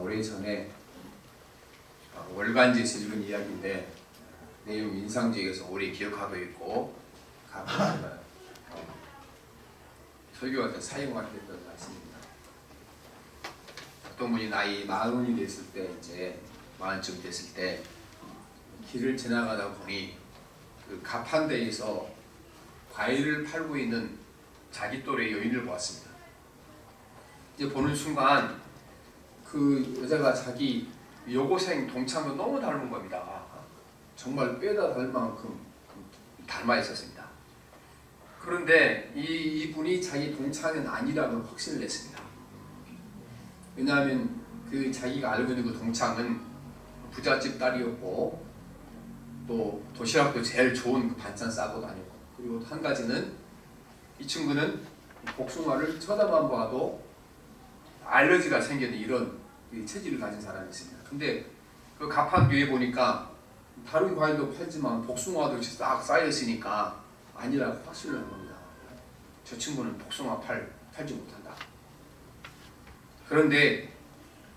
오래전에 월간지에서 읽은 이야기인데 내용 인상적이어서 오래 기억하고 있고 가끔 설교할 때 사용하게 됐던 말씀입니다. 어떤 분이 나이 40이 됐을 때, 이제 40쯤 됐을 때 길을 지나가다 보니 그 가판대에서 과일을 팔고 있는 자기 또래 여인을 보았습니다. 이제 보는 순간 그 여자가 자기 여고생 동창과 너무 닮은 겁니다. 정말 빼다 닮을 만큼 닮아 있었습니다. 그런데 이분이 자기 동창은 아니라고 확신을 했습니다. 왜냐하면 그 자기가 알고 있는 그 동창은 부잣집 딸이었고 또 도시락도 제일 좋은 그 반찬 싸고 다니고, 그리고 한 가지는 이 친구는 복숭아를 쳐다만 봐도 알러지가 생기는 이런 체질을 가진 사람이었습니다. 근데 그 가판 뒤에 보니까 다른 과일도 팔지만 복숭아도 싹 쌓여있으니까 아니라고 확신을 한 겁니다. 저 친구는 복숭아 팔지 못한다. 그런데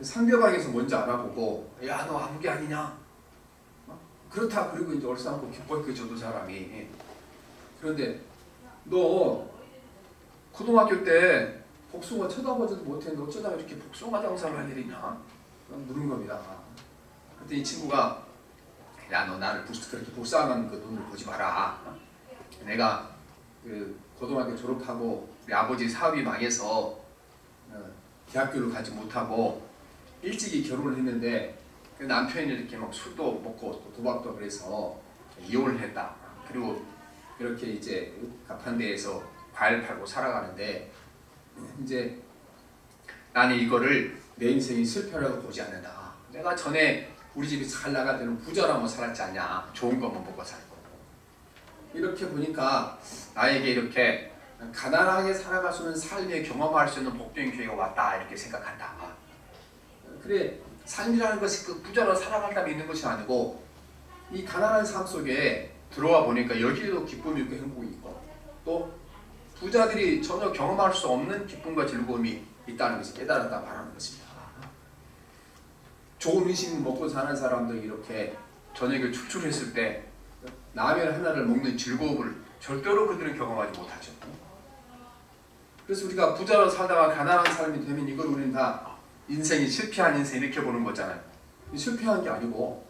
상대방에서 먼저 알아보고, 야, 너 아무 게 아니냐? 그렇다. 그리고 이제 얼싸안고 기뻐했고, 저도 사람이. 그런데 너 고등학교 때 복숭아 쳐다보지도 못했는데 어쩌다 이렇게 복숭아 장사를 할 일이냐? 물은 겁니다. 그때 이 친구가, 야, 너 나를 그렇게 불쌍한 그 눈을 보지 마라. 내가 그 고등학교 졸업하고 우리 아버지 사업이 망해서 대학교를 가지 못하고 일찍이 결혼을 했는데 그 남편이 이렇게 막 술도 먹고 또 도박도 그래서 이혼을 했다. 그리고 이렇게 이제 가판대에서 과일 팔고 살아가는데, 이제 나는 이거를 내 인생이 실패라고 보지 않는다. 내가 전에 우리 집이 잘 나갈 때는 부자라고 살았지 않냐. 좋은 것만 먹고 살고. 이렇게 보니까 나에게 이렇게 가난하게 살아갈 수 있는 삶에 경험할 수 있는 복된 기회가 왔다, 이렇게 생각한다. 그래, 삶이라는 것이 그 부자로 살아간다면 있는 것이 아니고 이 가난한 삶 속에 들어와 보니까 여기에도 기쁨이 있고 행복이 있고, 또 부자들이 전혀 경험할 수 없는 기쁨과 즐거움이 있다는 것을 깨달았다 말하는 것입니다. 좋은 음식 먹고 사는 사람들이 이렇게 저녁에 출출했을 때 라면 하나를 먹는 즐거움을 절대로 그들은 경험하지 못하죠. 그래서 우리가 부자로 살다가 가난한 사람이 되면 이걸 우리는 다 인생이 실패한 인생 이렇게 보는 거잖아요. 실패한 게 아니고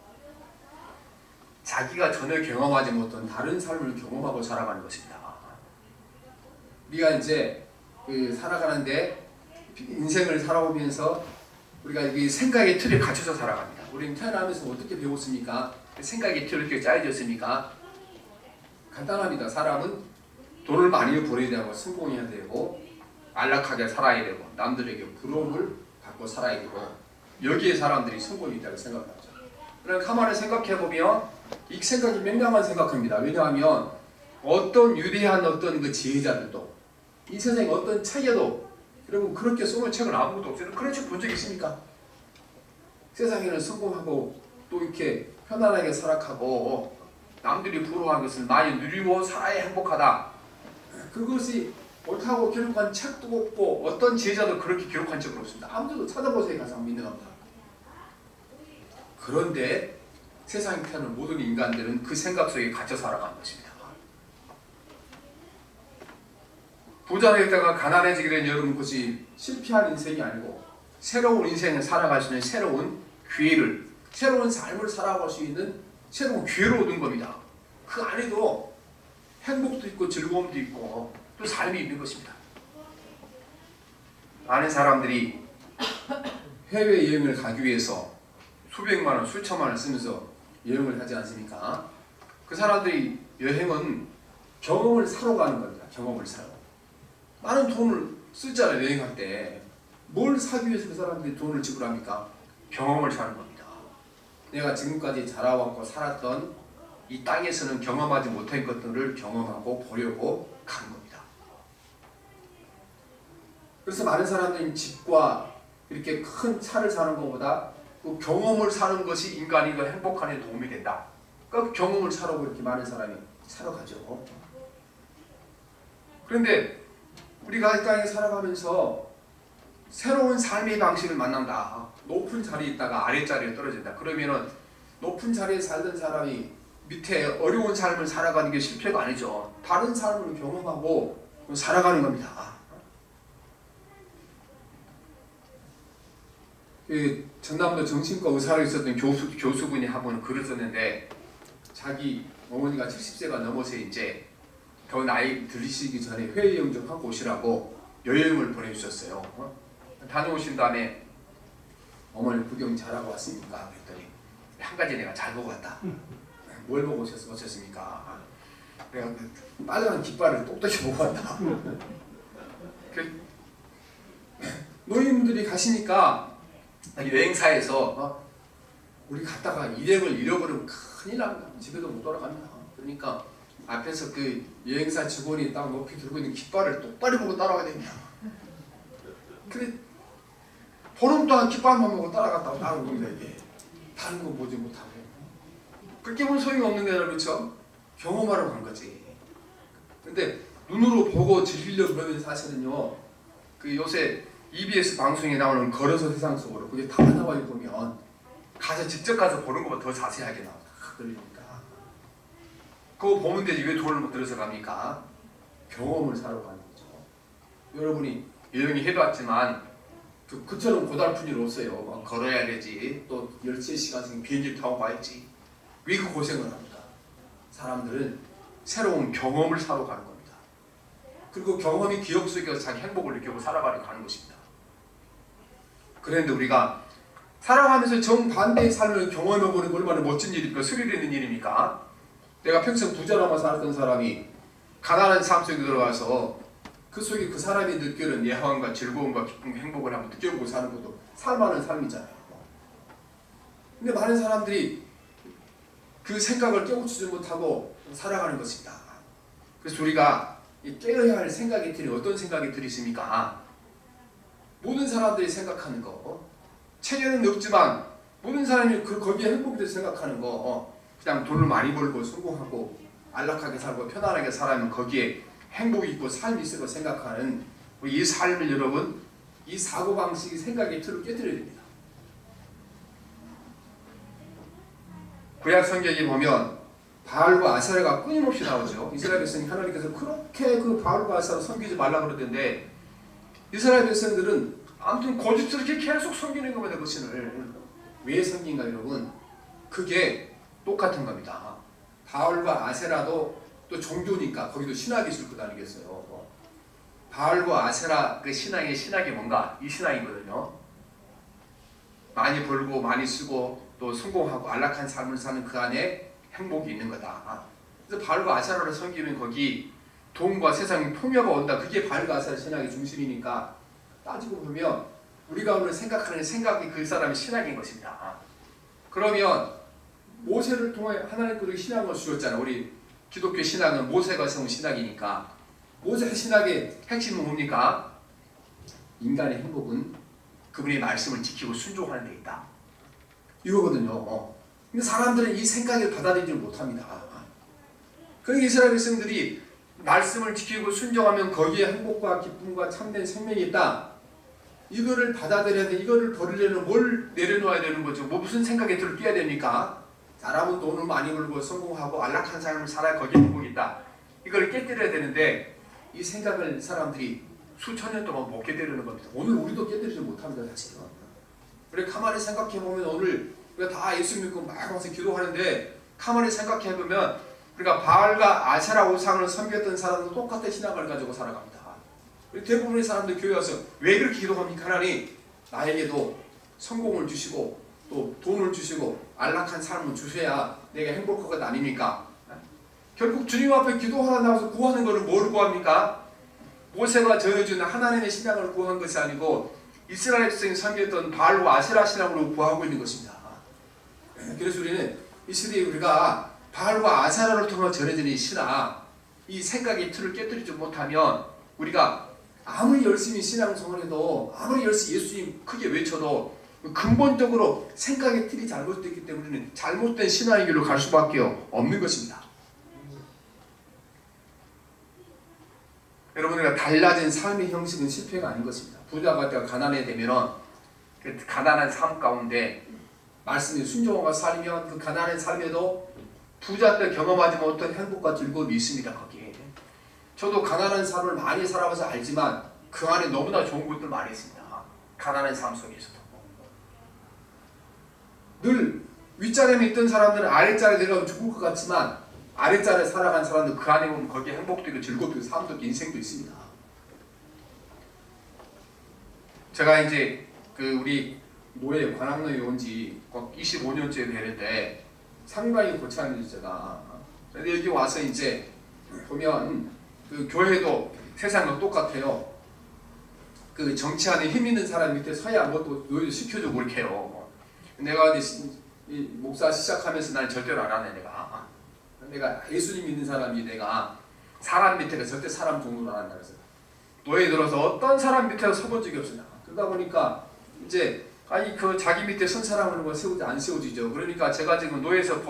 자기가 전혀 경험하지 못한 다른 삶을 경험하고 살아가는 것입니다. 우리가 이제 살아가는데 인생을 살아오면서 우리가 이 생각의 틀에 갇혀서 살아갑니다. 우리는 태어나면서 어떻게 배웠습니까? 생각의 틀이 이렇게 짜여졌습니까? 간단합니다. 사람은 돈을 많이 벌어야 되고 성공해야 되고 안락하게 살아야 되고 남들에게 부러움을 받고 살아야 되고, 여기에 사람들이 성공이 있다고 생각하죠. 그러나 가만히 생각해보면 이 생각이 명랑한 생각입니다. 왜냐하면 어떤 위대한 어떤 그 지혜자들도 이 세상에 어떤 책에도 여러분 그렇게 써놓은 책은 아무것도 없어요. 그런 책 본 적 있습니까? 세상에는 성공하고 또 이렇게 편안하게 살아가고 남들이 부러워하는 것을 많이 누리고 살아야 행복하다. 그것이 옳다고 기록한 책도 없고 어떤 지혜자도 그렇게 기록한 적은 없습니다. 아무도 찾아보세요. 가장 믿는 겁니다. 그런데 세상에 태어난 모든 인간들은 그 생각 속에 갇혀 살아가는 것입니다. 부자가 있다가 가난해지게 된 여러분, 그것이 실패한 인생이 아니고 새로운 인생을 살아갈 수 있는 새로운 기회를, 새로운 삶을 살아갈 수 있는 새로운 기회를 얻은 겁니다. 그 안에도 행복도 있고 즐거움도 있고 또 삶이 있는 것입니다. 많은 사람들이 해외여행을 가기 위해서 수백만 원, 수천만 원 쓰면서 여행을 하지 않습니까? 그 사람들이 여행은 경험을 사러 가는 겁니다. 경험을 사러. 많은 돈을 쓰잖아요. 여행할 때. 뭘 사기 위해서 그 사람들이 돈을 지불합니까? 경험을 사는 겁니다. 내가 지금까지 자라왔고 살았던 이 땅에서는 경험하지 못한 것들을 경험하고 보려고 가는 겁니다. 그래서 많은 사람들이 집과 이렇게 큰 차를 사는 것보다 그 경험을 사는 것이 인간이 더 행복한 데 도움이 된다. 그 경험을 사러 이렇게 많은 사람이 사러 가죠. 그런데 우리가 이 땅에 살아가면서 새로운 삶의 방식을 만난다. 높은 자리에 있다가 아랫자리에 떨어진다. 그러면은 높은 자리에 살던 사람이 밑에 어려운 삶을 살아가는 게 실패가 아니죠. 다른 삶을 경험하고 살아가는 겁니다. 그 전남도 정신과 의사로 있었던 교수분이 한번 글을 썼는데, 자기 어머니가 70세가 넘어서 이제 더 나이 들으시기 전에 회의 영접하고 오시라고 여행을 보내주셨어요. 다녀오신 다음에 어머니 구경 잘하고 왔습니까? 그랬더니 한 가지 내가 잘 보고 왔다. 뭘 보고 오셨습니까? 내가 빨간 깃발을 똑똑히 보고 왔다. 노인분들이 가시니까 여행사에서 우리 갔다가 일행을 잃어버리면 큰일 납니다. 집에도 못 돌아갑니다. 그러니까 앞에서 그 여행사 직원이 딱 높이 들고 있는 깃발을 똑바로 보고 따라가야 됩니다. 근데 보름 동안 깃발만 보고 따라갔다고 나온 겁니다. 이게 다른 거 보지 못하고. 그렇게 보면 소용이 없는 데라, 그렇죠? 경험하러 간 거지. 근데 눈으로 보고 즐기려고 그러는 사실은요, 그 요새 EBS 방송에 나오는 걸어서 세상 속으로, 그게 다 나와요. 보면 가서 직접 가서 보는 것보다 더 자세하게 나와. 그러니까 그거 보면 되지 왜 돈을 못 들여서 갑니까? 경험을 사러 가는 거죠. 여러분이 여행이 해봤지만 그처럼 고달픈 일 없어요. 걸어야 되지, 또 13시간씩 비행기 타고 가야지. 왜 그 고생을 합니까? 사람들은 새로운 경험을 사러 가는 겁니다. 그리고 경험이 기억 속에서 자기 행복을 느끼고 살아가려고 하는 것입니다. 그런데 우리가 살아가면서 정반대의 삶을 경험해보는 게 얼마나 멋진 일입니까? 스릴 있는 일입니까? 내가 평생 부자로만 살았던 사람이 가난한 삶 속에 들어가서 그 속에 그 사람이 느끼는 예화음과 즐거움과 기쁨과 행복을 한번 느껴보고 사는 것도 살만한 삶이잖아요. 근데 많은 사람들이 그 생각을 깨우치지 못하고 살아가는 것입니다. 그래서 우리가 깨어야 할 생각이 어떤 생각이 들으십니까? 모든 사람들이 생각하는 거, 체계는 없지만 모든 사람이 거기에 행복이 돼서 생각하는 거, 그냥 돈을 많이 벌고 성공하고 안락하게 살고 편안하게 살아면 거기에 행복이 있고 삶이 있을 거 생각하는 우리 이 삶을, 여러분, 이 사고방식이 생각의 틀을 깨뜨려야 됩니다. 구약 성경에 보면 바알과 아세라가 끊임없이 나오죠. 이스라엘 백성이 하나님께서 그렇게 그 바알과 아세라 섬기지 말라 그러던데, 이스라엘 백성들은 아무튼 고집스럽게 계속 섬기는 겁니다. 그 신을 왜 섬긴가, 여러분? 그게 똑같은 겁니다. 바알과 아세라도 또 종교니까 거기도 신학이 있을 것 아니겠어요. 바알과 아세라 그 신학이 뭔가? 이 신앙이거든요. 많이 벌고 많이 쓰고 또 성공하고 안락한 삶을 사는 그 안에 행복이 있는 거다. 그래서 바알과 아세라를 섬기면 거기 돈과 세상의 풍요가 온다. 그게 바알과 아세라 신학의 중심이니까, 따지고 보면 우리가 오늘 생각하는 생각이 그 사람의 신학인 것입니다. 그러면 모세를 통해 하나님께서 신앙을 주셨잖아요. 우리 기독교 신앙은 모세가 세운 신학이니까, 모세 신학의 핵심은 뭡니까? 인간의 행복은 그분의 말씀을 지키고 순종하는 데 있다. 이거거든요. 근데 사람들은 이 생각을 받아들이지 못합니다. 그러니까 이스라엘 백성들이 말씀을 지키고 순종하면 거기에 행복과 기쁨과 참된 생명이 있다. 이거를 받아들여야 돼. 이거를 버리려면 뭘 내려놓아야 되는 거죠. 무슨 생각에 들어야 됩니까? 사람은 돈을 많이 벌고 성공하고 안락한 삶을 살아야 거기에 행복이 있다. 이걸 깨뜨려야 되는데 이 생각을 사람들이 수천 년 동안 못 깨뜨리는 겁니다. 오늘 우리도 깨뜨리지 못합니다. 사실은. 그래 가만히 생각해보면 오늘 우리가 다 예수 믿고 막 와서 기도하는데 가만히 생각해보면 우리가 바알과 아세라 우상을 섬겼던 사람도 똑같은 신앙을 가지고 살아갑니다. 대부분의 사람들 교회 와서 왜 그렇게 기도합니까? 하나님, 나에게도 성공을 주시고 또 돈을 주시고 안락한 삶을 주셔야 내가 행복할 것 아닙니까? 결국 주님 앞에 기도하러 나와서 구하는 것은 뭘 구합니까? 모세가 전해준 하나님의 신앙을 구한 것이 아니고 이스라엘 백성이 섬겼던 바알과 아세라 신앙으로 구하고 있는 것입니다. 그래서 우리는 이 시대에 우리가 바알과 아세라를 통해 전해진 이 신앙, 이 생각의 틀을 깨뜨리지 못하면 우리가 아무리 열심히 신앙생활 해도, 아무리 열심히 예수님 크게 외쳐도 근본적으로 생각의 틀이 잘못됐기 때문에 잘못된 신앙의 길로 갈 수밖에 없는 것입니다. 여러분들과 달라진 삶의 형식은 실패가 아닌 것입니다. 부자가 되어 가난해 되면은 그 가난한 삶 가운데 말씀에 순종하고 살면 그 가난한 삶에도 부자 때 경험하지 못한 행복과 즐거움이 있습니다. 거기에 저도 가난한 삶을 많이 살아봐서 알지만 그 안에 너무나 좋은 것들 많이 있습니다. 가난한 삶 속에서도 늘 윗자리에 있던 사람들은 아랫자리에 내려가면 죽을 것 같지만 아랫자리에 살아간 사람들 그 안에 보면 거기에 행복도 있고 즐겁고 삶도 있고 인생도 있습니다. 제가 이제 그 우리 노예 관악로에 온 지 25년째 되는데 상당히 고참이죠 제가. 근데 여기 와서 이제 보면 그 교회도 세상과 똑같아요. 그 정치 안에 힘 있는 사람 밑에 서야 뭐 또 시켜주고 이렇게 해요. 내가 이 목사 시작하면서 난 절대로 안 하네 내가 예수님 믿는 사람이 내가 사람 밑에가 절대 사람 종으로 안 한다 그래서 노예 들어서 어떤 사람 밑에서 서본 적이 없어요. 그러다 보니까 이제 아니 그 자기 밑에 선 사람을 뭐 세우지 안 세워지죠. 그러니까 제가 지금 노예에서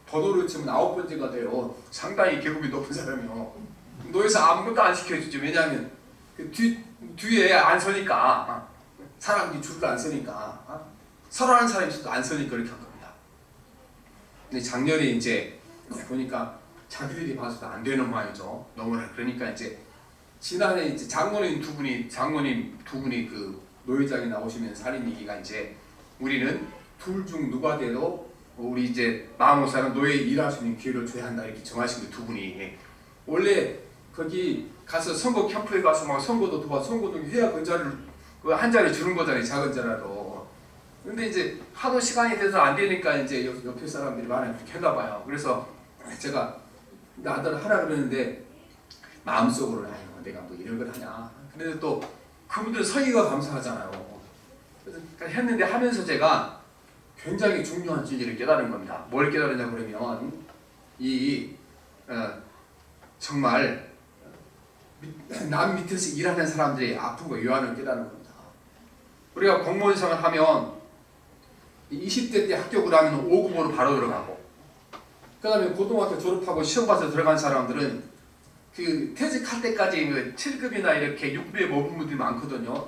번호를 치면 9번째가 돼요. 상당히 계급이 높은 사람이요. 노예에서 아무것도 안 시켜주죠. 왜냐하면 그 뒤에 안 서니까 사람이 줄을 안 서니까 서라는 사람이 있어도 안 서니까 그렇게 한 겁니다. 근데 작년에 이제 보니까 자기들이 봐서도 안 되는 모양이죠. 너무나 그러니까 이제 지난해 이제 장모님 두 분이 그 노회장에 나오시면 살인 얘기가 이제 우리는 둘 중 누가 돼도 우리 이제 마음오사는 노예 일할 수 있는 기회를 줘야 한다 이렇게 정하신 두 분이 원래 거기 가서 선거 캠프에 가서 막 선거도 도와 선거도 해야 그 자리를 그 한 자리 주는 거잖아요. 작은 자라도. 근데 이제 하도 시간이 돼서 안 되니까 이제 옆에 사람들이 많이 그렇게 했나 봐요. 그래서 제가 나들 하라 그러는데 마음속으로는 아유 내가 뭐 이런 걸 하냐. 그런데 또 그분들 서기가 감사하잖아요. 그래서 했는데 하면서 제가 굉장히 중요한 진리를 깨달은 겁니다. 뭘 깨달으냐 그러면 정말 남 밑에서 일하는 사람들이 아픈 거 요한을 깨달은 겁니다. 우리가 공무원 생활을 하면 20대 때 합격을 하면 5급으로 바로 들어가고 그 다음에 고등학교 졸업하고 시험 봐서 들어간 사람들은 그 퇴직할 때까지 그 7급이나 이렇게 6급에 머문 분들이 많거든요.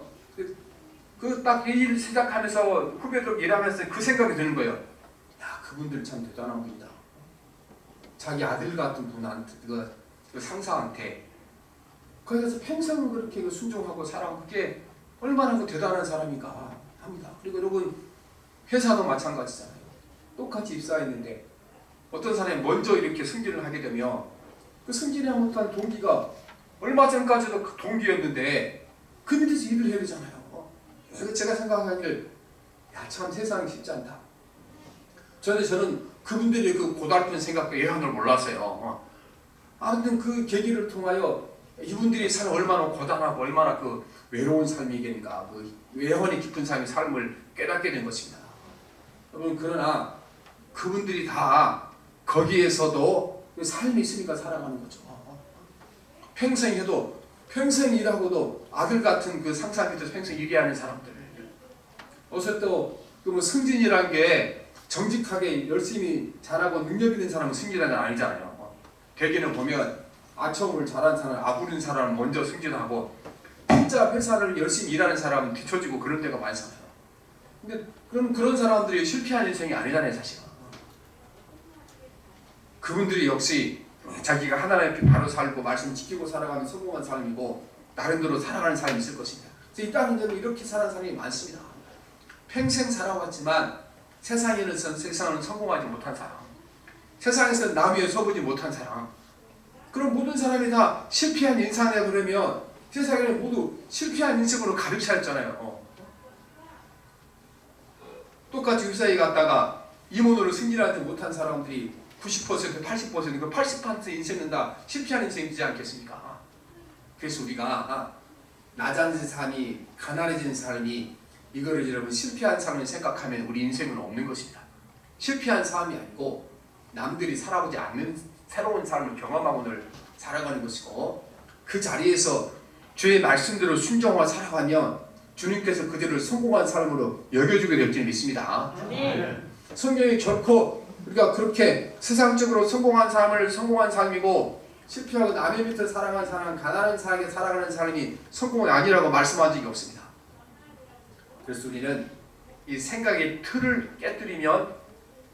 그 딱 일 시작하면서 후배들 일하면서 그 생각이 드는 거예요. 야 그분들 참 대단한 분이다. 자기 아들 같은 분한테 그 상사한테 거기서 평생 그렇게 순종하고 살아온 그게 얼마나 그 대단한 사람인가 합니다. 그리고 여러분 회사도 마찬가지잖아요. 똑같이 입사했는데 어떤 사람이 먼저 이렇게 승진을 하게 되면 그 승진을 못한 동기가 얼마 전까지도 그 동기였는데 그 밑에서 일을 해야 되잖아요. 그래서 제가 생각하기를 야 참 세상이 쉽지 않다. 저는 그분들의 그 고달픈 생각과 예언을 몰랐어요. 아무튼 그 계기를 통하여 이분들이 살 얼마나 고단하고 얼마나 그 외로운 삶이겠는가, 그 외환이 깊은 삶을 깨닫게 된 것입니다. 여러분 그러나 그분들이 다 거기에서도 그 삶이 있으니까 살아가는 거죠. 평생 해도 평생 일하고도 아들 같은 그 상사 밑에서 평생 일해 하는 사람들. 어서 또 그 뭐 승진이란 게 정직하게 열심히 잘하고 능력 있는 사람은 승진하는 건 아니잖아요. 대개는 보면 아첨을 잘한 사람, 아부른 사람을 먼저 승진하고 진짜 회사를 열심히 일하는 사람은 뒤처지고 그런 데가 많잖아요. 근데 그런 사람들이 실패한 인생이 아니잖아요, 사실은. 그분들이 역시 자기가 하나님 앞에 바로 살고 말씀 지키고 살아가는 성공한 삶이고 나름대로 살아가는 삶이 있을 것입니다. 이 땅에는 이렇게 사는 사람이 많습니다. 평생 살아왔지만 세상을 성공하지 못한 사람, 세상에서 남 위에 서보지 못한 사람, 그런 모든 사람이 다 실패한 인생이라 그러면 세상에는 모두 실패한 인생으로 가득 차 있잖아요. 똑같이 회사에 갔다가 임원으로 승진하지 못한 사람들이 90%, 80%, 그 80% 인생은 다 실패한 인생이지 않겠습니까? 그래서 우리가 낮아진 삶이, 가난해진 삶이 이거를 여러분 실패한 삶을 생각하면 우리 인생은 없는 것입니다. 실패한 삶이 아니고 남들이 살아보지 않는 새로운 삶을 경험하고 오늘 살아가는 것이고 그 자리에서 주의 말씀대로 순종하고 살아가면 주님께서 그들을 성공한 삶으로 여겨주게 될 줄 믿습니다. 성경이 결코 우리가 그렇게 세상적으로 성공한 삶이고 실패하고 남의 밑을 살아가는 사람, 가난한 사람에게 살아가는 사람이 성공은 아니라고 말씀한 적이 없습니다. 그래서 우리는 이 생각의 틀을 깨뜨리면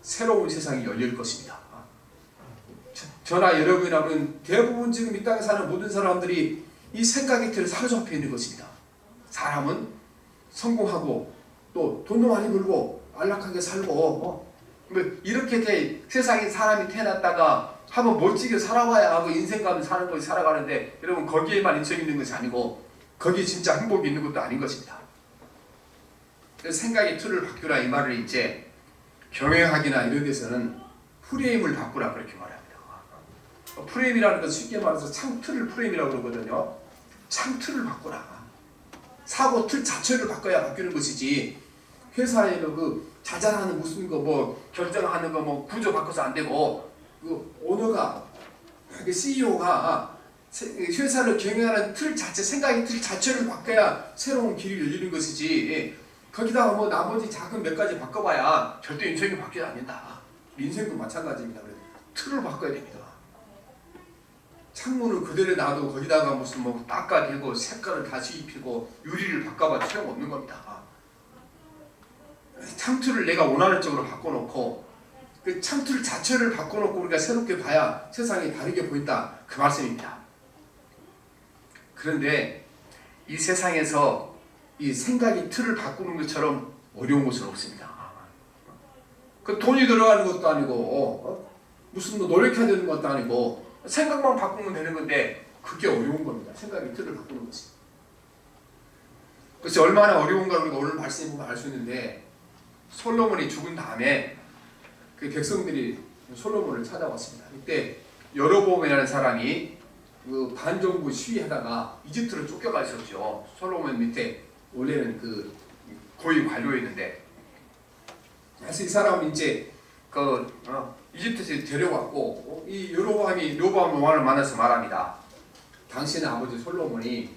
새로운 세상이 열릴 것입니다. 저나 여러분이나 대부분 지금 이 땅에 사는 모든 사람들이 이 생각의 틀에 사로잡혀 있는 것입니다. 사람은 성공하고 또 돈도 많이 벌고 안락하게 살고 이렇게 세상에 사람이 태어났다가 한번 멋지게 살아봐야 하고 인생감을 사는 것이 살아가는데 여러분 거기에만 인생 있는 것이 아니고 거기에 진짜 행복이 있는 것도 아닌 것입니다. 그래서 생각의 틀을 바꾸라 이 말을 이제 경영학이나 이런 데서는 프레임을 바꾸라 그렇게 말합니다. 프레임이라는 것은 쉽게 말해서 창틀을 프레임이라고 그러거든요. 창틀을 바꾸라. 사고 틀 자체를 바꿔야 바뀌는 것이지 회사에는 그 자잘하는 무슨 거 결정하는 거 구조 바꿔서 안 되고 그 오너가 그 CEO가 회사를 경영하는 틀 자체 생각의 틀 자체를 바꿔야 새로운 길이 열리는 것이지 거기다가 나머지 작은 몇 가지 바꿔봐야 절대 인생이 바뀌지 않는다. 인생도 마찬가지입니다. 틀을 바꿔야 됩니다. 창문을 그대로 놔도 거기다가 무슨 닦아대고 색깔을 다시 입히고 유리를 바꿔봐도 소용없는 겁니다. 창틀을 내가 원하는 쪽으로 바꿔놓고 그 창틀 자체를 바꿔놓고 우리가 새롭게 봐야 세상이 다르게 보인다 그 말씀입니다. 그런데 이 세상에서 이 생각의 틀을 바꾸는 것처럼 어려운 것은 없습니다. 그 돈이 들어가는 것도 아니고 무슨 노력해야 되는 것도 아니고 생각만 바꾸면 되는 건데 그게 어려운 겁니다. 생각의 틀을 바꾸는 것이. 그래서 얼마나 어려운가 우리가 오늘 말씀해 보면 알 수 있는데 솔로몬이 죽은 다음에 그 백성들이 솔로몬을 찾아왔습니다. 이때 여로보암이라는 사람이 그 반정부 시위하다가 이집트로 쫓겨가 있었죠. 솔로몬 밑에 원래는 그 고위 관료였는데 그래서 이 사람은 이제 이집트에서 데려왔고 이 여로보암이 르호보암 왕을 만나서 말합니다. 당신의 아버지 솔로몬이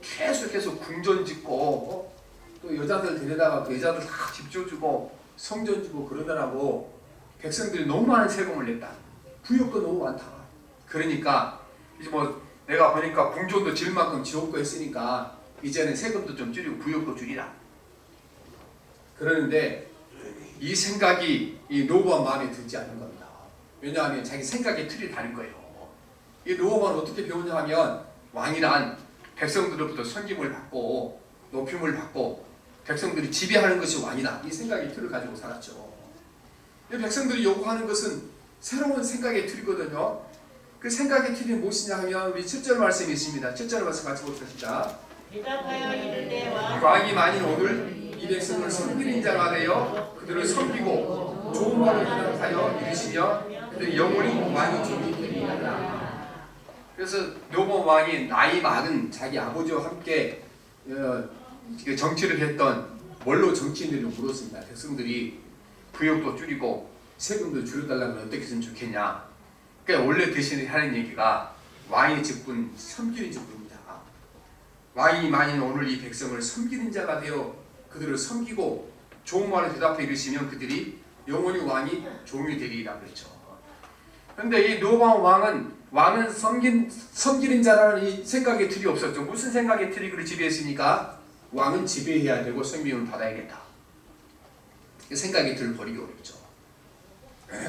계속해서 궁전 짓고 또 여자들 데려다가 그 여자들 다 집 줘주고 성전 주고 그러더라고. 백성들이 너무 많은 세금을 냈다. 부역도 너무 많다. 그러니까 이제 내가 보니까 궁전도 질 만큼 지었고 했으니까 이제는 세금도 좀 줄이고 부역도 줄이라. 그러는데 이 생각이 이 르호보암 마음에 들지 않는 겁니다. 왜냐하면 자기 생각의 틀이 다른 거예요. 이 르호보암은 어떻게 배우냐 하면 왕이란 백성들로부터 섬김을 받고 높임을 받고 백성들이 지배하는 것이 왕이다. 이 생각의 틀을 가지고 살았죠. 이 백성들이 요구하는 것은 새로운 생각의 틀이거든요. 그 생각의 틀이 무엇이냐 하면 우리 7절 말씀이 있습니다. 7절 말씀 같이 봅시다. 대답하여 이르되 왕이 만일 오늘 이 백성을 섬기는 자가 되어 그들을 섬기고 좋은 말을 대답하여 이르시며 그들이 영원히 왕이 종이 되리라. 그래서 르호보암 왕이 나이 많은 자기 아버지와 함께 정치를 했던 원로 정치인들이 물었습니다. 백성들이 부역도 줄이고 세금도 줄여달라면 어떻게 했으면 좋겠냐. 그러니까 원래 대신에 하는 얘기가 왕의 직분, 섬기는 직분입니다. 왕이 만일 오늘 이 백성을 섬기는 자가 되어 그들을 섬기고 좋은 말을 대답해 이르시면 그들이 영원히 왕이 종이 되리라 그랬죠. 그런데 이 르호보암 왕은 섬기는 자라는 이 생각의 틀이 없었죠. 무슨 생각의 틀이 그를 지배했습니까? 왕은 지배해야 되고 섬김을 받아야겠다. 생각의 틀을 버리기 어렵죠.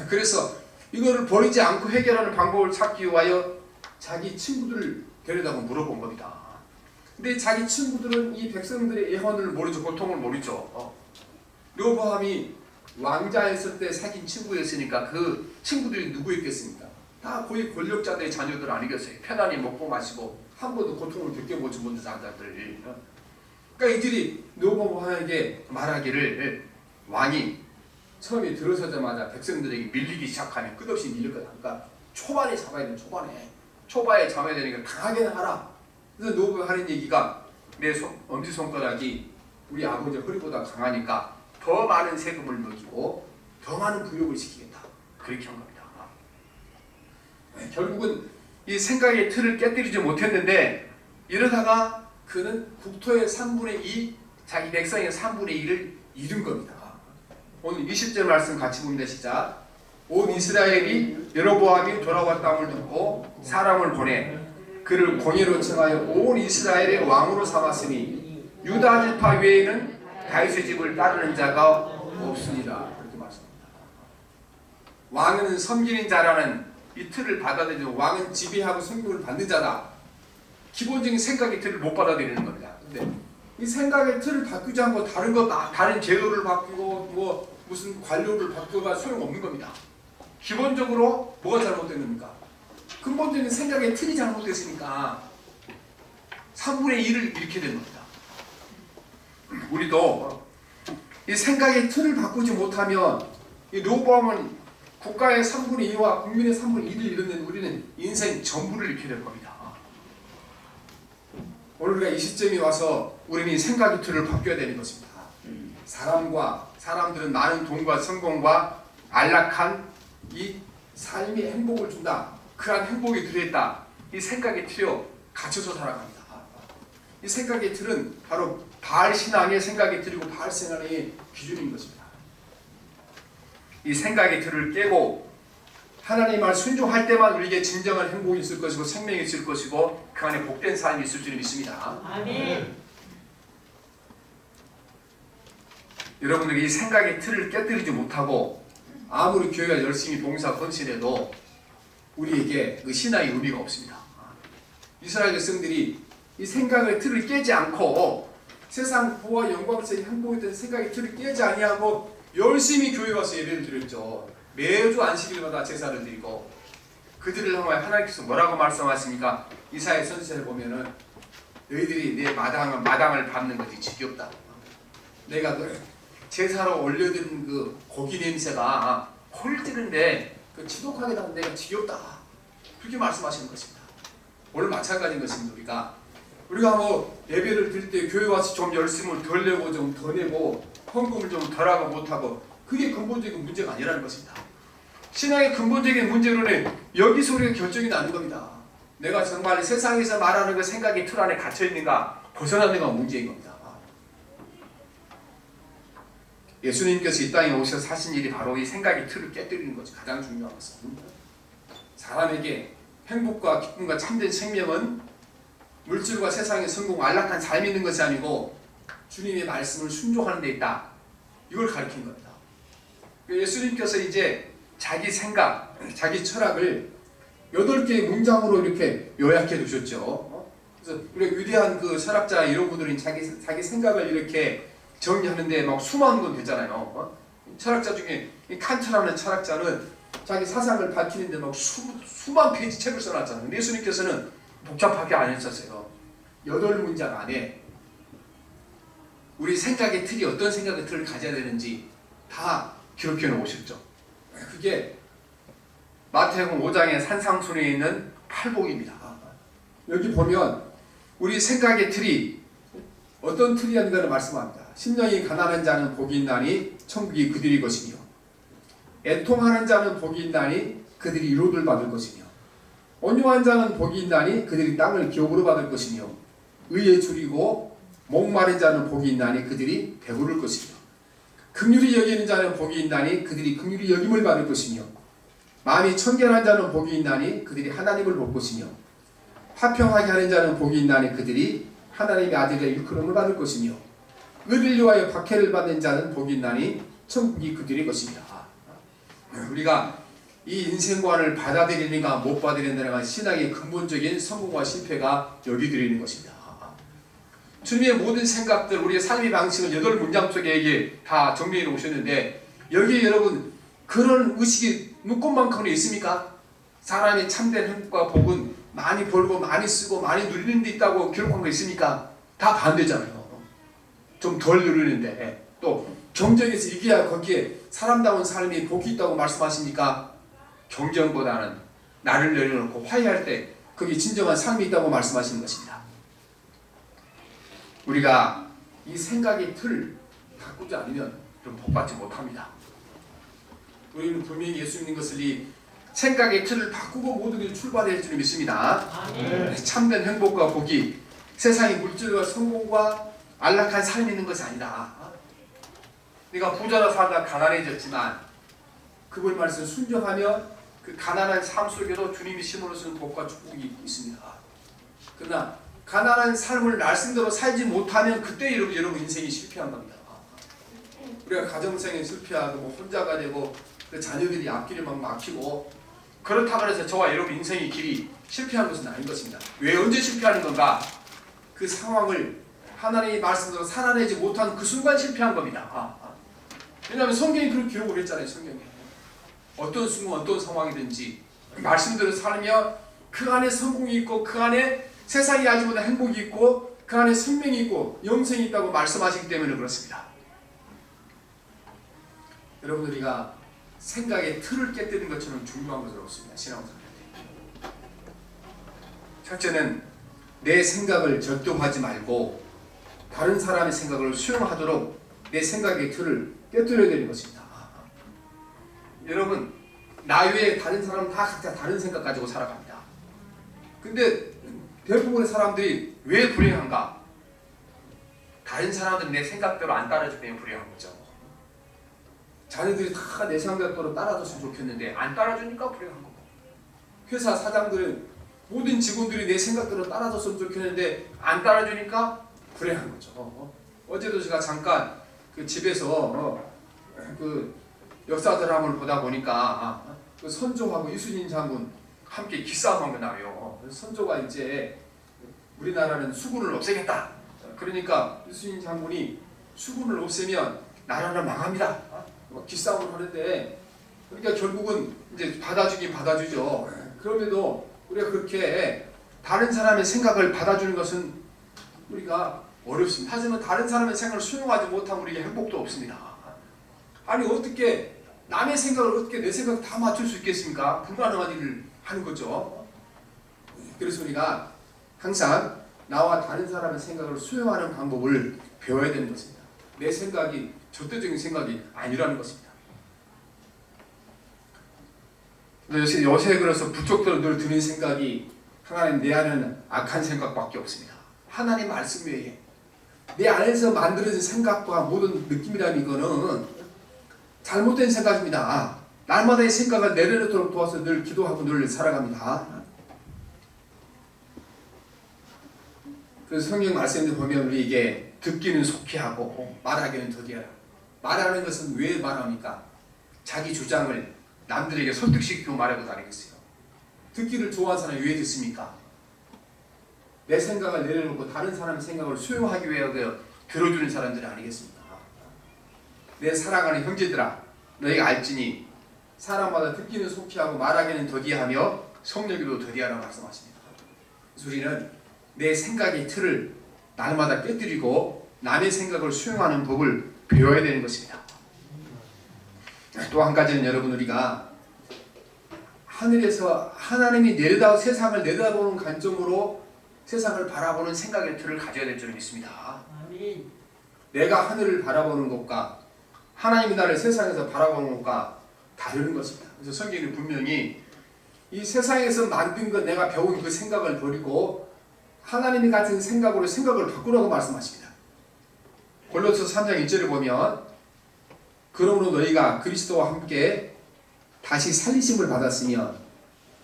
그래서 이거를 버리지 않고 해결하는 방법을 찾기 위하여 자기 친구들을 데려다가 물어본 겁니다. 근데 자기 친구들은 이 백성들의 애환을 모르죠. 고통을 모르죠. 르호보암이 왕자였을 때 사귄 친구였으니까 그 친구들이 누구였겠습니까? 다 거의 권력자들의 자녀들 아니겠어요. 편안히 먹고 마시고 한 번도 고통을 겪어보지 못한 자들. 그러니까 이들이 르호보암에게 말하기를 왕이 처음에 들어서자마자 백성들에게 밀리기 시작하면 끝없이 밀릴 거다. 그러니까 초반에 잡아야 돼. 초반에 잡아야 되니까 강하게 나가라. 그래서 르호보암이 하는 얘기가 내 엄지손가락이 우리 아버지 허리보다 강하니까 더 많은 세금을 먹이고 더 많은 부역을 시키겠다. 그렇게 한 겁니다. 결국은 이 생각의 틀을 깨뜨리지 못했는데 이러다가 그는 국토의 3분의 2, 자기 백성의 3분의 1을 잃은 겁니다. 오늘 20절 말씀 같이 봅니다. 시작. 온 이스라엘이 여로보암이 돌아왔다함을 듣고 사람을 보내 그를 공의로 청하여 온 이스라엘의 왕으로 삼았으니 유다 지파 외에는 다윗의 집을 따르는 자가 없으니라. 그렇게 말씀합니다. 왕은 섬기는 자라는 이 틀을 받아들이고 왕은 지배하고 섬김을 받는 자다. 기본적인 생각의 틀을 못 받아들이는 겁니다. 근데 이 생각의 틀을 바꾸지 않고 다른 제도를 바꾸고 뭐 무슨 관료를 바꾸가 소용없는 겁니다. 기본적으로 뭐가 잘못됐습니까? 근본적인 생각의 틀이 잘못됐으니까 3분의 1을 잃게 된 겁니다. 우리도 이 생각의 틀을 바꾸지 못하면 이 로보암은 국가의 3분의 2와 국민의 3분의 1을 잃는 우리는 인생 전부를 잃게 될 겁니다. 오늘 우리가 이 시점에 와서 우리는 이 생각의 틀을 바뀌어야 되는 것입니다. 사람들은 많은 돈과 성공과 안락한 이 삶의 행복을 준다. 그러한 행복이 들어있다. 이 생각의 틀에 갇혀서 살아갑니다. 이 생각의 틀은 바로 바알 신앙의 생각의 틀이고 바알 신앙의 기준인 것입니다. 이 생각의 틀을 깨고 하나님 말 순종할 때만 우리에게 진정한 행복이 있을 것이고 생명이 있을 것이고 그 안에 복된 삶이 있을 줄 믿습니다. 아멘. 여러분들이 이 생각의 틀을 깨뜨리지 못하고 아무리 교회가 열심히 봉사 헌신해도 우리에게 그 신앙의 의미가 없습니다. 이스라엘 백성들이 이 생각의 틀을 깨지 않고 세상 부와 영광스러운 행복에 대한 생각의 틀을 깨지 아니하고 열심히 교회 가서 예배를 드렸죠. 매주 안식일마다 제사를 드리고 그들을 향하여 하나님께서 뭐라고 말씀하십니까? 이사야 선지자를 보면은 너희들이 내 마당을 밟는 것이 지겹다. 내가 그 제사로 올려드린 그 고기 냄새가 코를 찌는데 그 지독하게 나면 내가 지겹다. 그렇게 말씀하시는 것입니다. 오늘 마찬가지인 것입니다. 우리가 뭐 예배를 드릴 때 교회 와서 좀 열심을 덜 내고 좀 더 내고 헌금을 좀 덜하고 못하고 그게 근본적인 문제가 아니라는 것입니다. 신앙의 근본적인 문제로는 여기서 우리가 결정이 나는 겁니다. 내가 정말 세상에서 말하는 그 생각의 틀 안에 갇혀있는가 벗어나는가 문제인 겁니다. 예수님께서 이 땅에 오셔서 하신 일이 바로 이 생각의 틀을 깨뜨리는 것이 가장 중요한 것입니다. 사람에게 행복과 기쁨과 참된 생명은 물질과 세상의 성공, 안락한 삶이 있는 것이 아니고 주님의 말씀을 순종하는 데 있다. 이걸 가르친 겁니다. 예수님께서 이제 자기 생각, 자기 철학을 8개의 문장으로 이렇게 요약해 두셨죠. 그래서 우리 위대한 그 철학자 이런 분들은 자기 생각을 이렇게 정리하는데 막 수만 권 되잖아요. 철학자 중에 칸트라는 철학자는 자기 사상을 밝히는데 막 수만 페이지 책을 써놨잖아요. 예수님께서는 복잡하게 안 했었어요. 8문장 안에 우리 생각의 틀이 어떤 생각의 틀을 가져야 되는지 다 기록해 놓으셨죠. 그게 마태복음 5장의 산상순에 있는 팔복입니다. 여기 보면 우리 생각의 틀이 어떤 틀이었는가를 말씀합니다. 심령이 가난한 자는 복이 있나니 천국이 그들의 것이며 애통하는 자는 복이 있나니 그들이 위로를 받을 것이며 온유한 자는 복이 있나니 그들이 땅을 기업으로 받을 것이며 의에 줄이고 목마른 자는 복이 있나니 그들이 배부를 것이며 긍휼히 여기는 자는 복이 있나니 그들이 긍휼히 여김을 받을 것이며 마음이 청결한 자는 복이 있나니 그들이 하나님을 볼 것이며 화평하게 하는 자는 복이 있나니 그들이 하나님의 아들의 일컬음을 받을 것이며 의를 위하여 박해를 받는 자는 복이 있나니 천국이 그들의 것이며 우리가 이 인생관을 받아들이는가 못 받아들이는가 신앙의 근본적인 성공과 실패가 여기 들어있는 것입니다. 주님의 모든 생각들, 우리의 삶의 방식을 8문장 속에 다 정리해 놓으셨는데 여기에 여러분 그런 의식이 눈꽃만큼은 있습니까? 사람의 참된 행복과 복은 많이 벌고 많이 쓰고 많이 누리는 데 있다고 기록한 거 있습니까? 다 반대잖아요. 좀 덜 누리는데 또 경쟁에서 이겨야 거기에 사람다운 삶이 복이 있다고 말씀하십니까? 경쟁보다는 나를 내려놓고 화해할 때 거기 진정한 삶이 있다고 말씀하시는 것입니다. 우리가 이 생각의 틀을 바꾸지 않으면 좀 복받지 못합니다. 우리는 분명히 예수 믿는 것을 이 생각의 틀을 바꾸고 모두들 출발할 줄 믿습니다. 참된 행복과 복이 세상의 물질과 성공과 안락한 삶이 있는 것이 아니다. 네가 부자로 살다 가난해졌지만 그분 말씀 순종하며 그 가난한 삶 속에도 주님이 심으로 주는 복과 축복이 있습니다. 그러나 가난한 삶을 말씀대로 살지 못하면 그때 여러분 인생이 실패한 겁니다. 우리가 가정생에 실패하고 뭐 혼자가 되고 그 자녀들이 앞길을 막 막히고 그렇다고 해서 저와 여러분 인생의 길이 실패한 것은 아닌 것입니다. 왜 언제 실패하는 건가? 그 상황을 하나님의 말씀대로 살아내지 못한 그 순간 실패한 겁니다. 왜냐하면 성경이 그런 기록을 했잖아요. 성경에 어떤 순간 어떤 상황이든지 말씀대로 살며 그 안에 성공이 있고 그 안에 세상이 하지 못한 행복이 있고 그 안에 생명이 있고 영생이 있다고 말씀하시기 때문에 그렇습니다. 여러분 우리가 생각의 틀을 깨뜨리는 것처럼 중요한 것은 없습니다. 신앙생활 때 첫째는 내 생각을 절도하지 말고 다른 사람의 생각을 수용하도록 내 생각의 틀을 깨뜨려야 되는 것입니다. 여러분 나 외에 다른 사람은 다 각자 다른 생각 가지고 살아갑니다. 근데 대부분의 사람들이 왜 불행한가? 다른 사람들은 내 생각대로 안 따라주기 때문에 불행한 거죠. 자녀들이 다 내 생각대로 따라줬으면 좋겠는데 안 따라주니까 불행한 거고, 회사 사장들은 모든 직원들이 내 생각대로 따라줬으면 좋겠는데 안 따라주니까 불행한 거죠. 어제도 제가 잠깐 그 집에서 그 역사 드라마를 보다 보니까 그 선조하고 이순신 장군 함께 기싸움한 거 나와요. 선조가 이제 우리나라는 수군을 없애겠다. 그러니까 이순신 장군이 수군을 없애면 나라는 망합니다. 기싸움을 하는데 그러니까 결국은 이제 받아주긴 받아주죠. 그럼에도 우리가 그렇게 다른 사람의 생각을 받아주는 것은 우리가 어렵습니다. 하지만 다른 사람의 생각을 수용하지 못하면 우리에게 행복도 없습니다. 아니 어떻게 남의 생각을 어떻게 내 생각 다 맞출 수 있겠습니까? 불가능한 일을 하는 거죠. 그래서 우리가 항상 나와 다른 사람의 생각을 수용하는 방법을 배워야 되는 것입니다. 내 생각이 절대적인 생각이 아니라는 것입니다. 요새 그래서 부족들은 늘 드는 생각이 하나님 내 안에는 악한 생각밖에 없습니다. 하나님 말씀 외에 내 안에서 만들어진 생각과 모든 느낌이라는 이거는 잘못된 생각입니다. 날마다의 생각을 내려놓도록 도와서 늘 기도하고 늘 살아갑니다. 그래서 성경 말씀을 보면 우리에게 듣기는 속히 하고 말하기는 더디하라. 말하는 것은 왜 말합니까? 자기 주장을 남들에게 설득시키고 말하고 다니겠어요. 듣기를 좋아하는 사람이 왜 듣습니까? 내 생각을 내려놓고 다른 사람의 생각을 수용하기 위해 들어주는 사람들이 아니겠습니까? 내 사랑하는 형제들아, 너희가 알지니 사람마다 듣기는 속히 하고 말하기는 더디하며 성령에도 더디하라 말씀하십니다. 그래서 우리는 내 생각의 틀을 날마다 깨뜨리고 남의 생각을 수용하는 법을 배워야 되는 것입니다. 또 한 가지는 여러분 우리가 하늘에서 하나님이 세상을 내려다보는 관점으로 세상을 바라보는 생각의 틀을 가져야 될 줄 믿습니다. 아멘. 내가 하늘을 바라보는 것과 하나님이 나를 세상에서 바라보는 것과 다른 것입니다. 그래서 성경이 분명히 이 세상에서 만든 것 내가 배운 그 생각을 버리고 하나님이 가진 생각으로 생각을 바꾸라고 말씀하십니다. 골로새서 3장 1절을 보면 그러므로 너희가 그리스도와 함께 다시 살리심을 받았으면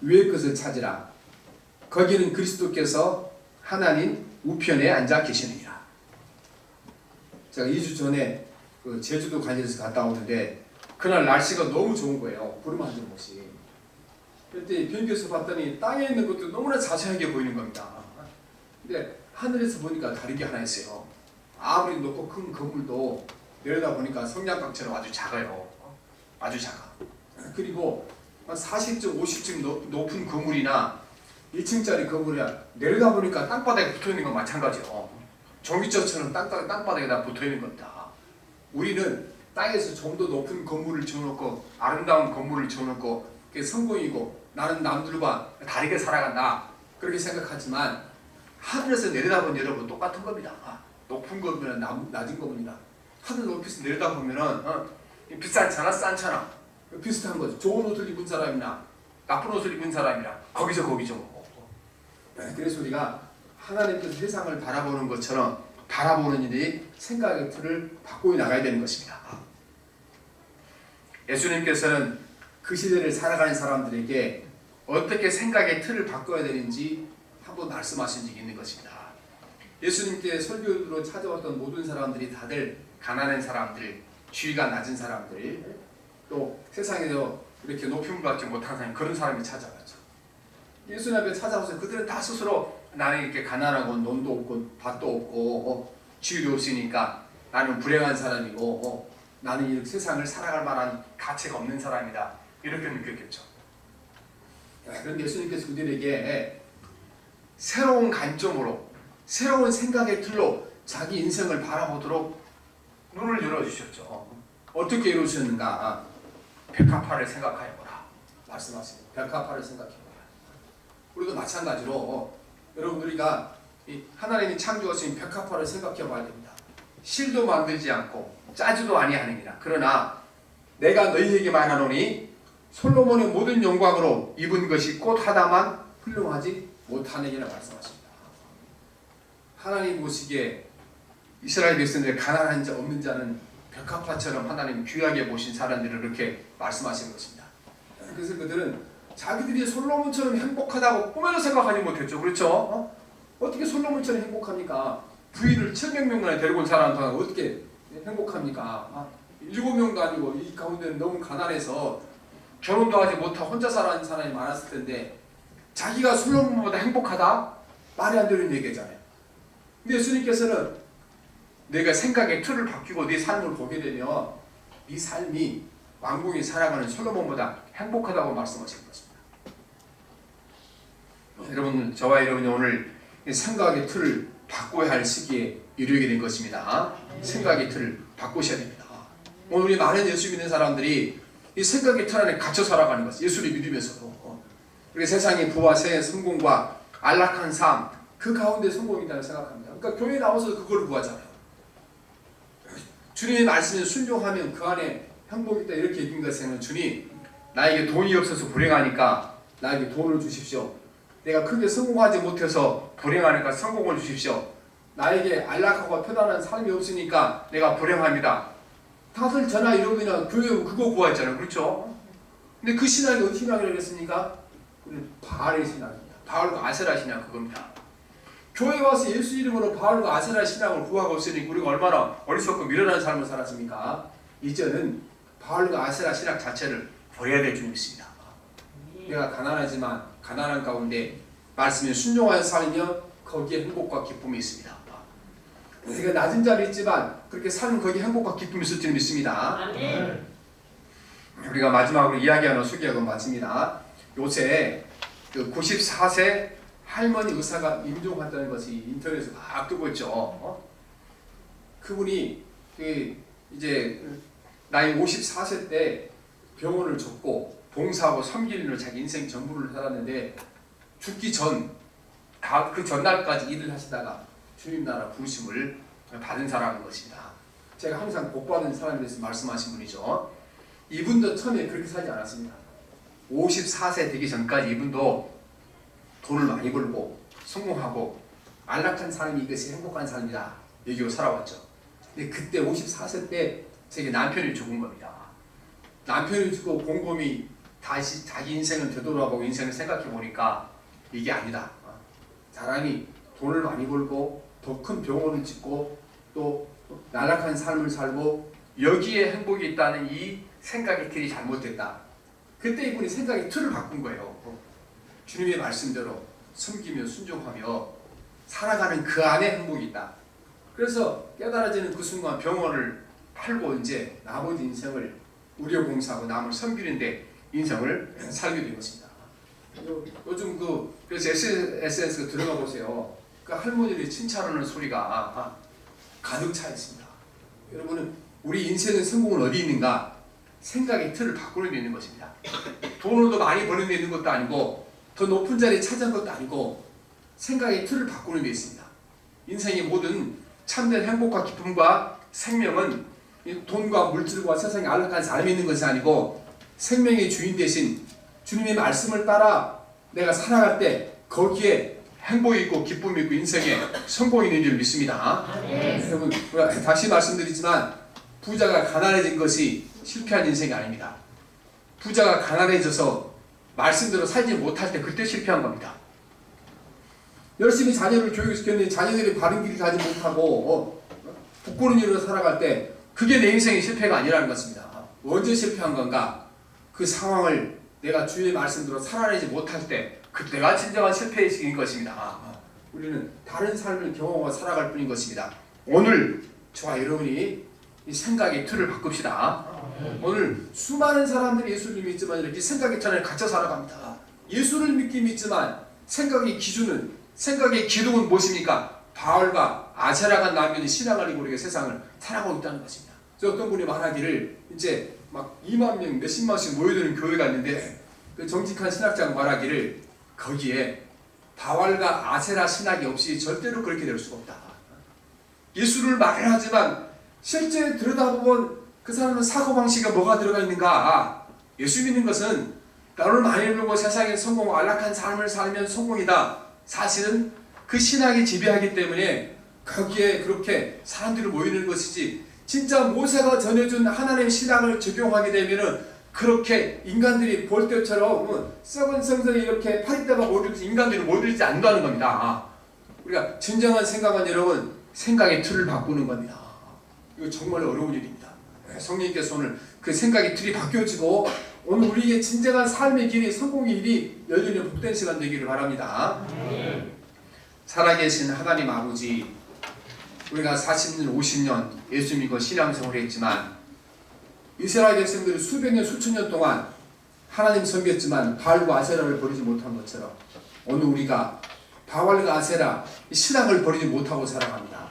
위의 것을 찾으라. 거기는 그리스도께서 하나님 우편에 앉아 계시느니라. 제가 2주 전에 그 제주도 관련해서 갔다 오는데 그날 날씨가 너무 좋은 거예요. 구름 한 점 없이. 그때 비행기에서 봤더니 땅에 있는 것도 너무나 자세하게 보이는 겁니다. 근데 하늘에서 보니까 다른 게 하나 있어요. 아무리 높고 큰 건물도 내려다 보니까 성냥강처럼 아주 작아요. 아주 작아. 그리고 40층, 50층 높은 건물이나 1층짜리 건물이나 내려다 보니까 땅바닥에 붙어있는 건 마찬가지예요. 전기줄처럼 땅바닥에다 붙어있는 겁니다. 우리는 땅에서 좀 더 높은 건물을 지어놓고 아름다운 건물을 지어놓고 그게 성공이고 나는 남들과 다르게 살아간다 그렇게 생각하지만 하늘에서 내려다보면 여러분 똑같은 겁니다. 높은 건물이나 낮은 건물이나 하늘 높이서 내려다보면은 비싸잖아 싼잖아 비슷한 거죠. 좋은 옷을 입은 사람이나 나쁜 옷을 입은 사람이나 거기죠. 그래서 우리가 하나님께서 세상을 바라보는 것처럼 바라보는 일이 생각의 틀을 바꾸어 나가야 되는 것입니다. 예수님께서는 그 시대를 살아가는 사람들에게 어떻게 생각의 틀을 바꿔야 되는지 한번 말씀하신 적이 있는 것입니다. 예수님께 설교로 찾아왔던 모든 사람들이 다들 가난한 사람들, 지위가 낮은 사람들, 또 세상에서 이렇게 높임을 받지 못한 사람, 그런 사람이 찾아왔죠. 예수님 앞에 찾아와서 그들은 다 스스로 나는 이렇게 가난하고 논도 없고 밭도 없고 지위도 없으니까 나는 불행한 사람이고 나는 이 세상을 살아갈 만한 가치가 없는 사람이다, 이렇게 느꼈겠죠. 그런데 예수님께서 그들에게 새로운 관점으로, 새로운 생각의 틀로 자기 인생을 바라보도록 눈을 열어주셨죠. 어떻게 이루셨는가? 백합화를 생각하여보라 말씀하십니다. 백합화를 생각해보라. 우리도 마찬가지로 여러분, 우리가 하나님이 창조하신 백합화를 생각해봐야 됩니다. 실도 만들지 않고 짜지도 아니하느니라. 그러나 내가 너희에게 말하노니 솔로몬의 모든 영광으로 입은 것이 꽃 하나만 훌륭하지 못하느니라 말씀하십니다. 하나님 보시기에 이스라엘 백성들 가난한 자 없는 자는 백합화처럼 하나님 귀하게 보신 사람들을 그렇게 말씀하신 것입니다. 그래서 그들은 자기들이 솔로몬처럼 행복하다고 꿈에도 생각하지 못했죠. 그렇죠? 어떻게 솔로몬처럼 행복합니까? 부인을 700명이나 데리고 온 사람한테 어떻게 행복합니까? 7명도 아니고 이 가운데는 너무 가난해서 결혼도 하지 못하고 혼자 살아가는 사람이 많았을 텐데 자기가 솔로몬보다 행복하다? 말이 안 되는 얘기잖아요. 근데 예수님께서는 내가 생각의 틀을 바뀌고 네 삶을 보게 되면 네 삶이 왕궁에 살아가는 솔로몬보다 행복하다고 말씀하신 것입니다. 여러분, 저와 여러분이 오늘 생각의 틀을 바꿔야 할 시기에 이르게 된 것입니다. 생각의 틀을 바꾸셔야 됩니다. 오늘 우리 많은 예수 믿는 사람들이 이 생각의 틀 안에 갇혀 살아가는 것이죠. 예수를 믿으면서도 우리 세상의 부와 세의 성공과 안락한 삶, 그 가운데 성공이라고 생각합니다. 그러니까 교회에 나와서 그걸 구하잖아요. 주님의 말씀에 순종하면 그 안에 행복이 있다, 이렇게 얘기한 것은 주님, 나에게 돈이 없어서 불행하니까 나에게 돈을 주십시오. 내가 크게 성공하지 못해서 불행하니까 성공을 주십시오. 나에게 안락하고 편안한 삶이 없으니까 내가 불행합니다. 다들 저나 이러면 교회 그거 구하잖아요. 그렇죠? 근데 그 신앙이 어떤 신앙이라고 했습니까? 우리는 바알의 신앙입니다. 바알과 아세라 신앙, 그겁니다. 교회 와서 예수 이름으로 바알과 아세라 신앙을 구하고 있으니 우리가 얼마나 어리석고 미련한 삶을 살았습니까? 이제는 바알과 아세라 신앙 자체를 버려야 될 줄 믿습니다. 내가 가난하지만 가난한 가운데 말씀에 순종하여 살면 거기에 행복과 기쁨이 있습니다. 우리가 낮은 자리에 있지만 그렇게 살면 거기에 행복과 기쁨이 있을 줄 믿습니다. 아멘. 우리가 마지막으로 이야기하는 수기하고 마칩니다. 요새 그 94세 할머니 의사가 임종한다는 것이 인터넷에서 막 뜨고 있죠. 그분이 이제 나이 54세 때 병원을 접고 봉사하고 섬기는 자기 인생 전부를 살았는데 죽기 전, 그 전날까지 일을 하시다가 주님 나라 부르심을 받은 사람인 것입니다. 제가 항상 복받은 사람에 대해서 말씀하신 분이죠. 이분도 처음에 그렇게 살지 않았습니다. 54세 되기 전까지 이분도 돈을 많이 벌고 성공하고 안락한 삶이 이것이 행복한 삶이다 얘기로 살아왔죠. 근데 그때 54세 때 자기 남편이 죽은 겁니다. 남편이 죽고 곰곰이 다시 자기 인생을 되돌아보고 인생을 생각해 보니까 이게 아니다. 사람이 돈을 많이 벌고 더 큰 병원을 짓고 또 안락한 삶을 살고 여기에 행복이 있다는 이 생각의 틀이 잘못됐다. 그때 이분이 생각의 틀을 바꾼 거예요. 주님의 말씀대로 섬기며 순종하며 살아가는 그 안에 행복이 있다. 그래서 깨달아지는 그 순간 병원을 팔고 이제 나머지 인생을 의료봉사하고 남을 섬기는데 인생을 살게 된 것입니다. 요즘 그래서 SNS 들어가 보세요. 그 할머니들이 칭찬하는 소리가 가득 차 있습니다. 여러분은 우리 인생의 성공은 어디 있는가? 생각의 틀을 바꾸는 데 있는 것입니다. 돈을 더 많이 버는 데 있는 것도 아니고 더 높은 자리에 차지한 것도 아니고 생각의 틀을 바꾸는 데 있습니다. 인생의 모든 참된 행복과 기쁨과 생명은 돈과 물질과 세상에 안락한 삶이 있는 것이 아니고 생명의 주인 대신 주님의 말씀을 따라 내가 살아갈 때 거기에 행복이 있고 기쁨이 있고 인생에 성공이 있는 줄 믿습니다. 여러분, 다시 말씀드리지만 부자가 가난해진 것이 실패한 인생이 아닙니다. 부자가 가난해져서 말씀대로 살지 못할 때 그때 실패한 겁니다. 열심히 자녀를 교육시켰는데 자녀들이 바른 길을 가지 못하고 부끄러운 일로 살아갈 때 그게 내 인생의 실패가 아니라는 것입니다. 언제 실패한 건가? 그 상황을 내가 주의 말씀대로 살아내지 못할 때 그때가 진정한 실패인 것입니다. 우리는 다른 삶을 경험하고 살아갈 뿐인 것입니다. 오늘 저와 여러분이 이 생각의 틀을 바꿉시다. 오늘 수많은 사람들이 예수를 믿지만 이렇게 생각의 틀을 갖춰 살아갑니다. 예수를 믿긴 믿지만 생각의 기준은, 생각의 기둥은 무엇입니까? 바알과 아세라가 남겨진 신앙을 이고 우리가 세상을 살아가고 있다는 것입니다. 그래서 어떤 분이 말하기를 이제 막 2만 명, 몇십만씩 모여드는 교회가 있는데 그 정직한 신학자가 말하기를 거기에 바알과 아세라 신학이 없이 절대로 그렇게 될 수가 없다. 예수를 말을 하지만 실제 들여다보면 그 사람은 사고방식에 뭐가 들어가 있는가? 예수 믿는 것은 돈을 많이 벌고 세상에 성공하고 안락한 삶을 살면 성공이다. 사실은 그 신학이 지배하기 때문에 거기에 그렇게 사람들이 모이는 것이지, 진짜 모세가 전해준 하나님의 신학을 적용하게 되면은 그렇게 인간들이 볼 때처럼 썩은 성전에 이렇게 파리떼가 모이듯이 인간들이 모이지 않는다는 겁니다. 우리가 진정한 생각은 여러분, 생각의 틀을 바꾸는 겁니다. 이거 정말 어려운 일입니다. 성령님께서 오늘 그 생각의 틀이 바뀌어지고 오늘 우리에게 진정한 삶의 길이, 성공의 길이 열리는 복된 시간 되기를 바랍니다. 살아계신 하나님 아버지, 우리가 40년, 50년 예수 믿고 신앙생활을 했지만 이스라엘 백성들이 수백 년, 수천 년 동안 하나님 섬겼지만 바알과 아세라를 버리지 못한 것처럼 오늘 우리가 바알과 아세라 신앙을 버리지 못하고 살아갑니다.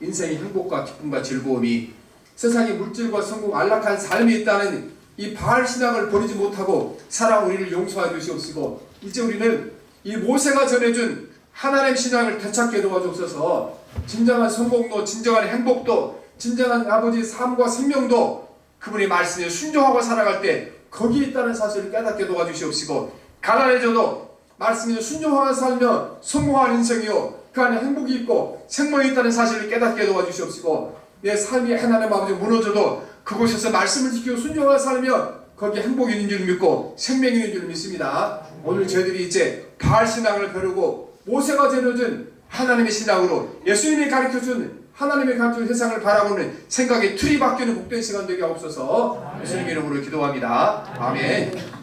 인생의 행복과 기쁨과 즐거움이 세상의 물질과 성공, 안락한 삶이 있다는 이 바알 신앙을 버리지 못하고 살아온 우리를 용서해 주시옵시고, 이제 우리는 이 모세가 전해준 하나님 신앙을 되찾게 도와주옵소서. 진정한 성공도, 진정한 행복도, 진정한 아버지의 삶과 생명도 그분의 말씀에 순종하고 살아갈 때 거기에 있다는 사실을 깨닫게 도와주시옵시고, 가난해져도 말씀에 순종하며 살며 성공한 인생이요 그 안에 행복이 있고 생명이 있다는 사실을 깨닫게 도와주시옵시고, 내 삶이 하나님 아버지 무너져도 그곳에서 말씀을 지키고 순종하며 살며 거기에 행복이 있는 줄 믿고 생명이 있는 줄 믿습니다. 오늘 저희들이 이제 바알 신앙을 벼르고 모세가 전해준 하나님의 신앙으로 예수님이 가르쳐준 하나님의 가르쳐준 세상을 바라보는 생각의 틀이 바뀌는 복된 시간 되게 하옵소서. 예수님 이름으로 기도합니다. 아멘.